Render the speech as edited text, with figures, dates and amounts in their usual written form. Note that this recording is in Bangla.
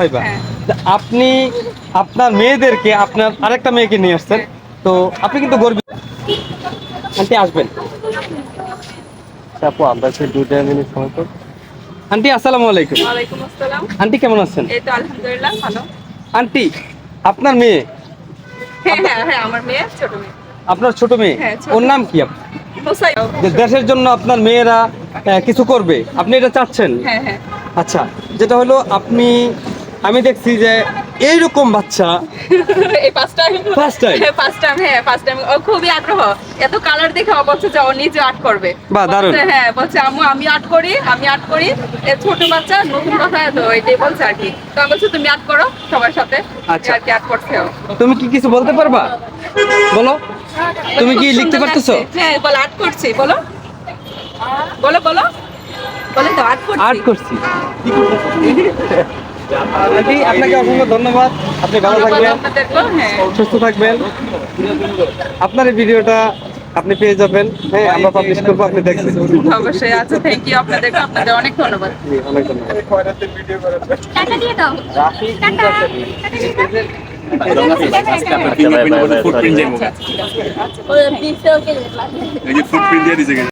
ভাইবা হ্যাঁ। আপনি আপনার মেয়েদেরকে আপনার আরেকটা মেয়েকে নিয়ে আসছেন, তো আপনি কিন্তু গর্বিত। আন্টি আসবেন। আপু আমরা সেই 2 মিনিট সময় তো। আন্টি আসসালামু আলাইকুম। ওয়ালাইকুম আসসালাম। আন্টি কেমন আছেন? এই তো আলহামদুলিল্লাহ ভালো। আন্টি আপনার মেয়ে, হ্যাঁ হ্যাঁ হ্যাঁ, আমার মেয়ে ছোট মেয়ে। আপনার ছোট মেয়ে, হ্যাঁ, ছোট। ওর নাম কি? হোসাই। যে দেশের জন্য আপনার মেয়েরা কিছু করবে, আপনি এটা চাচ্ছেন? হ্যাঁ হ্যাঁ। আচ্ছা, যেটা হলো আমি দেখছি যে এইরকম বাচ্চা এই ফার্স্ট টাইম। First time? হ্যাঁ ফার্স্ট টাইম। ও খুবই আগ্রহ, এত কালার দেখে ও বলছে যে ও নিজে আর্ট করবে। বাহ, দারুণ। বলছে, হ্যাঁ বলছে আম্মু আমি আর্ট করি। এ ছোট বাচ্চা নতুন কথা তো এটাই বলছে আর কি। তো আমি বলছি তুমি আর্ট করো সবার সাথে। আচ্ছা। আর কি আর্ট করছে ও। তুমি কি কিছু বলতে পারবা? বলো, তুমি কি খুব লিখতে সুন্দর পারতেছো? লাগছে। হ্যাঁ বলো আর্ট করছি, বলো বলো বলো বলে তো আর্ট করছি। আর্ট করছি। আন্টি, আপনাকে অসংখ্য ধন্যবাদ। আপনি ভালো থাকবেন, আপনাদেরকেও, হ্যাঁ সুস্থ থাকবেন। আপনার এই ভিডিওটা আপনি পেয়ে যাবেন, হ্যাঁ আমরা পাবলিশ করবো, আপনি দেখবেন। অবশ্যই। আচ্ছা, থ্যাংক ইউ আপনাদেরকে, আপনাদের অনেক ধন্যবাদ। জি, অনেক ধন্যবাদ। টাকা দিয়ে দাও। রাফি টাকা। ফুটপ্রিন্ট দিয়ে দিছে